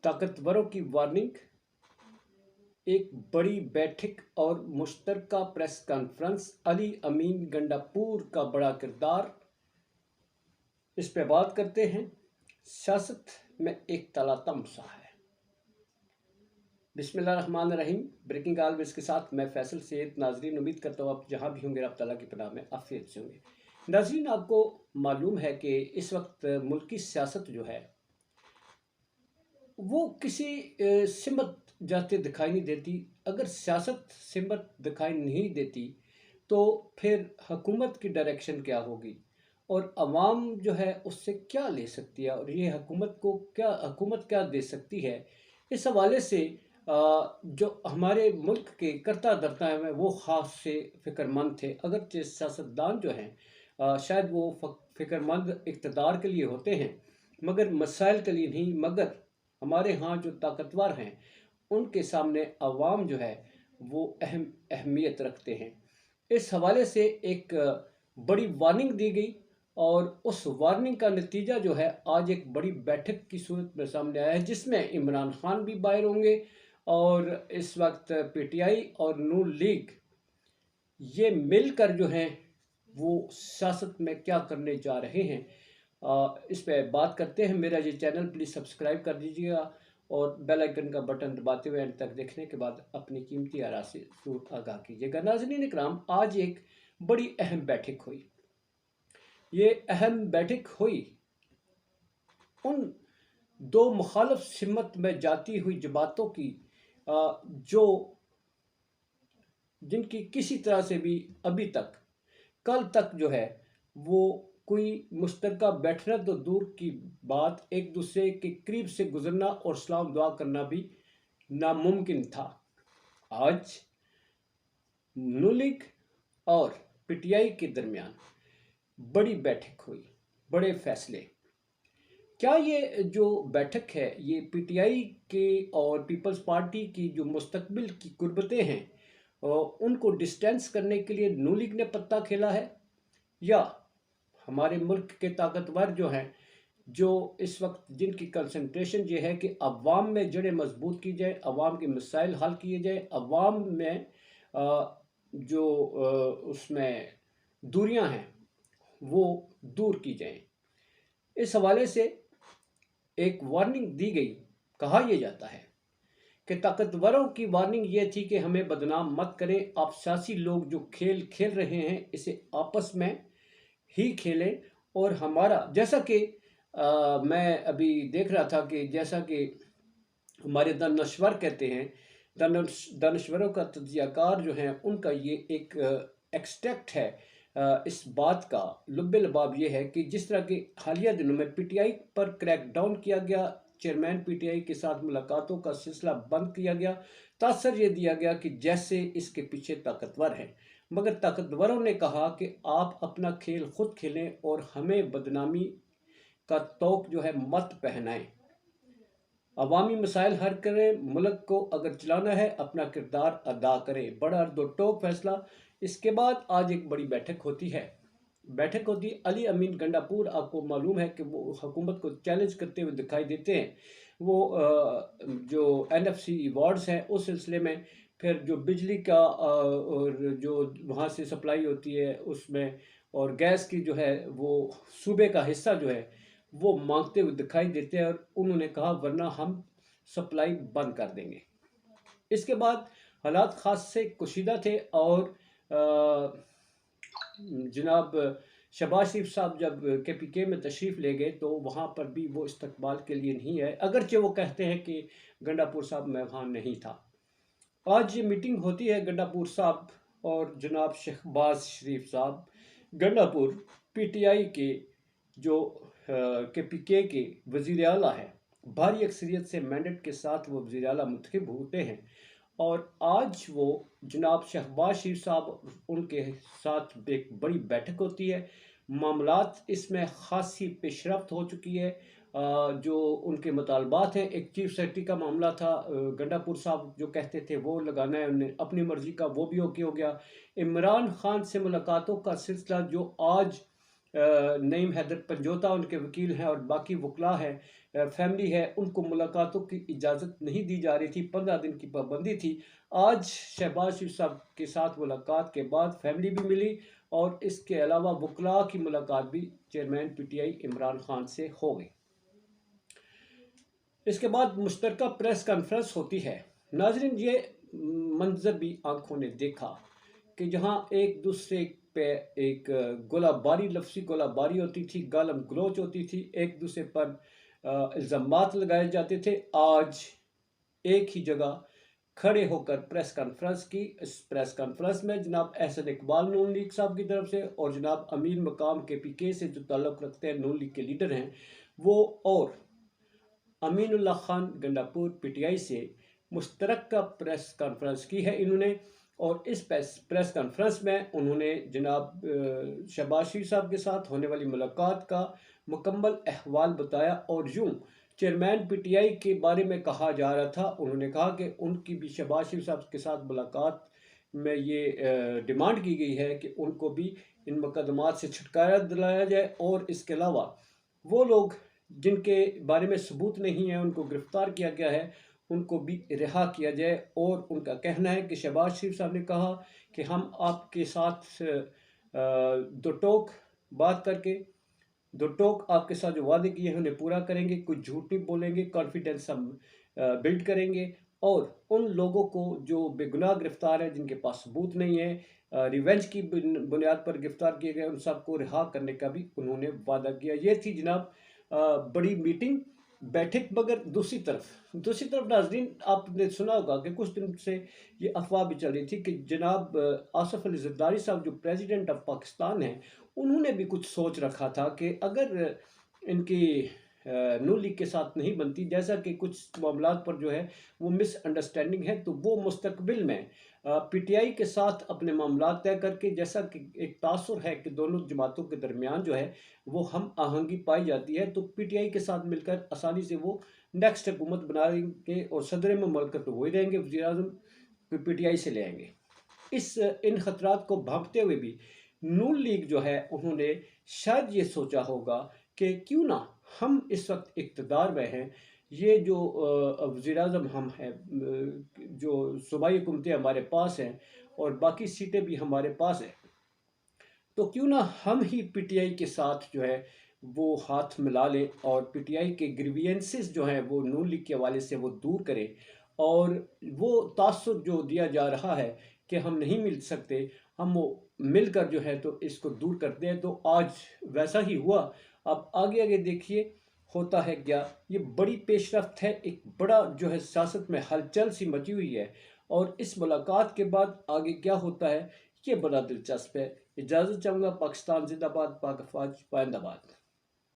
طاقتوروں کی وارننگ، ایک بڑی بیٹھک اور مشترکہ پریس کانفرنس، علی امین گنڈاپور کا بڑا کردار، اس پہ بات کرتے ہیں۔ سیاست میں ایک تالا تمسا ہے۔ بسم اللہ الرحمن الرحیم۔ بریکنگ آلویز کے ساتھ میں فیصل سید۔ ناظرین، امید کرتا ہوں آپ جہاں بھی ہوں گے رب تعالیٰ کی پناہ میں عافیت سے ہوں گے۔ ناظرین، آپ کو معلوم ہے کہ اس وقت ملک کی سیاست جو ہے وہ کسی سمت جاتے دکھائی نہیں دیتی۔ اگر سیاست سمت دکھائی نہیں دیتی تو پھر حکومت کی ڈائریکشن کیا ہوگی اور عوام جو ہے اس سے کیا لے سکتی ہے، اور یہ حکومت کیا دے سکتی ہے۔ اس حوالے سے جو ہمارے ملک کے کرتا دھرتا ہیں وہ خاص سے فکر مند تھے۔ اگرچہ سیاستدان جو ہیں شاید وہ فکر مند اقتدار کے لیے ہوتے ہیں مگر مسائل کے لیے نہیں، مگر ہمارے ہاں جو طاقتور ہیں ان کے سامنے عوام جو ہے وہ اہمیت رکھتے ہیں۔ اس حوالے سے ایک بڑی وارننگ دی گئی اور اس وارننگ کا نتیجہ جو ہے آج ایک بڑی بیٹھک کی صورت میں سامنے آیا ہے، جس میں عمران خان بھی باہر ہوں گے اور اس وقت پی ٹی آئی اور نون لیگ یہ مل کر جو ہیں وہ سیاست میں کیا کرنے جا رہے ہیں، اس پہ بات کرتے ہیں۔ میرا یہ چینل پلیز سبسکرائب کر دیجیے گا اور بیل آئیکن کا بٹن دباتے ہوئے اینڈ تک دیکھنے کے بعد اپنی قیمتی آراء سے ضرور آگاہ کیجیے گا۔ ناظرین اکرام، آج ایک بڑی اہم بیٹھک ہوئی۔ یہ اہم بیٹھک ہوئی ان دو مخالف سمت میں جاتی ہوئی جماعتوں کی جن کی کسی طرح سے بھی ابھی تک کل تک جو ہے وہ کوئی مشترکہ بیٹھنا تو دور کی بات، ایک دوسرے کے قریب سے گزرنا اور سلام دعا کرنا بھی ناممکن تھا۔ آج نون لیگ اور پی ٹی آئی کے درمیان بڑی بیٹھک ہوئی، بڑے فیصلے۔ کیا یہ جو بیٹھک ہے یہ پی ٹی آئی کے اور پیپلز پارٹی کی جو مستقبل کی قربتیں ہیں ان کو ڈسٹینس کرنے کے لیے نون لیگ نے پتہ کھیلا ہے، یا ہمارے ملک کے طاقتور جو ہیں جو اس وقت جن کی کنسنٹریشن یہ ہے کہ عوام میں جڑیں مضبوط کی جائیں، عوام کے مسائل حل کیے جائیں، عوام میں جو اس میں دوریاں ہیں وہ دور کی جائیں۔ اس حوالے سے ایک وارننگ دی گئی۔ کہا یہ جاتا ہے کہ طاقتوروں کی وارننگ یہ تھی کہ ہمیں بدنام مت کریں، آپ سیاسی لوگ جو کھیل کھیل رہے ہیں اسے آپس میں ہی کھیلیں، اور ہمارا جیسا کہ میں ابھی دیکھ رہا تھا کہ جیسا کہ ہمارے دانشور کہتے ہیں، دانشوروں کا تجزیہ کار جو ہیں ان کا یہ ایک ایکسٹریکٹ ہے اس بات کا، لب لباب یہ ہے کہ جس طرح کہ حالیہ دنوں میں پی ٹی آئی پر کریک ڈاؤن کیا گیا، چیئرمین پی ٹی آئی کے ساتھ ملاقاتوں کا سلسلہ بند کیا گیا، تاثر یہ دیا گیا کہ جیسے اس کے پیچھے طاقتور ہیں، مگر طاقتوروں نے کہا کہ آپ اپنا کھیل خود کھیلیں اور ہمیں بدنامی کا طوق جو ہے مت پہنائیں، عوامی مسائل حل کریں، ملک کو اگر چلانا ہے اپنا کردار ادا کریں۔ بڑا دو ٹوک فیصلہ۔ اس کے بعد آج ایک بڑی بیٹھک ہوتی ہے۔ علی امین گنڈاپور، آپ کو معلوم ہے کہ وہ حکومت کو چیلنج کرتے ہوئے دکھائی دیتے ہیں۔ وہ جو NFC ایوارڈز ہیں اس سلسلے میں، پھر جو بجلی کا اور جو وہاں سے سپلائی ہوتی ہے اس میں، اور گیس کی جو ہے وہ صوبے کا حصہ جو ہے وہ مانگتے ہوئے دکھائی دیتے ہیں، اور انہوں نے کہا ورنہ ہم سپلائی بند کر دیں گے۔ اس کے بعد حالات خاص سے کشیدہ تھے اور جناب شہباز شریف صاحب جب KPK میں تشریف لے گئے تو وہاں پر بھی وہ استقبال کے لیے نہیں ہے، اگرچہ وہ کہتے ہیں کہ گنڈاپور صاحب میں وہاں نہیں تھا۔ آج یہ میٹنگ ہوتی ہے گنڈاپور صاحب اور جناب شہباز شریف صاحب۔ گنڈاپور پی ٹی آئی کے جو KPK کے وزیر اعلیٰ ہیں، بھاری اکثریت سے مینڈیٹ کے ساتھ وہ وزیر اعلیٰ منتخب ہوتے ہیں، اور آج وہ جناب شہباز شریف صاحب ان کے ساتھ ایک بڑی بیٹھک ہوتی ہے۔ معاملات اس میں خاصی پیش رفت ہو چکی ہے۔ جو ان کے مطالبات ہیں، ایک چیف سیکرٹری کا معاملہ تھا، گنڈاپور صاحب جو کہتے تھے وہ لگانا ہے انہیں اپنی مرضی کا، وہ بھی اوکے ہو گیا۔ عمران خان سے ملاقاتوں کا سلسلہ جو آج نعیم حیدر پنجوتا ان کے وکیل ہیں اور باقی وکلاء ہیں، فیملی ہے، ان کو ملاقاتوں کی اجازت نہیں دی جا رہی تھی، 15 دن کی پابندی تھی۔ آج شہباز شریف صاحب کے ساتھ ملاقات کے بعد فیملی بھی ملی اور اس کے علاوہ وکلاء کی ملاقات بھی چیئرمین پی ٹی آئی عمران خان سے ہو گئی۔ اس کے بعد مشترکہ پریس کانفرنس ہوتی ہے۔ ناظرین، یہ منظر بھی آنکھوں نے دیکھا کہ جہاں ایک دوسرے پہ ایک گولہ باری، لفظی گولہ باری ہوتی تھی، گالم گلوچ ہوتی تھی، ایک دوسرے پر الزامات لگائے جاتے تھے، آج ایک ہی جگہ کھڑے ہو کر پریس کانفرنس کی۔ اس پریس کانفرنس میں جناب احسن اقبال نون لیگ صاحب کی طرف سے اور جناب امیر مقام کے پی کے سے جو تعلق رکھتے ہیں، نون لیگ کے لیڈر ہیں وہ، اور Aminullah Khan Gandapur P T I سے مشترکہ پریس کانفرنس کی ہے انہوں نے، اور اس پریس کانفرنس میں انہوں نے جناب شہباز شریف صاحب کے ساتھ ہونے والی ملاقات کا مکمل احوال بتایا، اور یوں چیئرمین پی ٹی آئی کے بارے میں کہا جا رہا تھا، انہوں نے کہا کہ ان کی بھی شہباز شریف صاحب کے ساتھ ملاقات میں یہ ڈیمانڈ کی گئی ہے کہ ان کو بھی ان مقدمات سے چھٹکارا دلایا جائے، اور اس کے علاوہ وہ لوگ جن کے بارے میں ثبوت نہیں ہے ان کو گرفتار کیا گیا ہے، ان کو بھی رہا کیا جائے۔ اور ان کا کہنا ہے کہ شہباز شریف صاحب نے کہا کہ ہم آپ کے ساتھ دو ٹوک بات کر کے، دو ٹوک آپ کے ساتھ جو وعدے کیے ہیں انہیں پورا کریں گے، کچھ جھوٹ نہیں بولیں گے، کانفیڈنس ہم بلڈ کریں گے، اور ان لوگوں کو جو بے گناہ گرفتار ہیں، جن کے پاس ثبوت نہیں ہے، ریونج کی بنیاد پر گرفتار کیے گئے، ان سب کو رہا کرنے کا بھی انہوں نے وعدہ کیا۔ یہ تھی جناب بڑی میٹنگ، بیٹھک۔ مگر دوسری طرف ناظرین، آپ نے سنا ہوگا کہ کچھ دن سے یہ افواہ بھی چل رہی تھی کہ جناب آصف علی زرداری صاحب جو پریزیڈنٹ آف پاکستان ہیں، انہوں نے بھی کچھ سوچ رکھا تھا کہ اگر ان کی نون لیگ کے ساتھ نہیں بنتی، جیسا کہ کچھ معاملات پر جو ہے وہ مس انڈرسٹینڈنگ ہے، تو وہ مستقبل میں پی ٹی آئی کے ساتھ اپنے معاملات طے کر کے، جیسا کہ ایک تاثر ہے کہ دونوں جماعتوں کے درمیان جو ہے وہ ہم آہنگی پائی جاتی ہے، تو پی ٹی آئی کے ساتھ مل کر آسانی سے وہ نیکسٹ حکومت بنا لیں گے، اور صدر مملکت تو وہی رہیں گے، وزیر اعظم پی ٹی آئی سے لے آئیں گے۔ ان خطرات کو بھانپتے ہوئے بھی نون لیگ جو ہے انہوں نے شاید یہ سوچا ہوگا کہ کیوں نہ ہم اس وقت اقتدار میں ہیں، یہ جو وزیر اعظم ہم ہیں، جو صوبائی حکومتیں ہمارے پاس ہیں اور باقی سیٹیں بھی ہمارے پاس ہیں، تو کیوں نہ ہم ہی پی ٹی آئی کے ساتھ جو ہے وہ ہاتھ ملا لیں اور پی ٹی آئی کے گریوینسز جو ہیں وہ نون لیگ کے حوالے سے وہ دور کریں، اور وہ تاثر جو دیا جا رہا ہے کہ ہم نہیں مل سکتے، ہم وہ مل کر جو ہے تو اس کو دور کرتے ہیں، تو آج ویسا ہی ہوا۔ اب آگے دیکھیے ہوتا ہے کیا۔ یہ بڑی پیش رفت ہے، ایک بڑا جو ہے سیاست میں ہلچل سی مچی ہوئی ہے، اور اس ملاقات کے بعد آگے کیا ہوتا ہے یہ بڑا دلچسپ ہے۔ اجازت چاہوں گا۔ پاکستان زندہ باد، پاک افواج پائندہ باد۔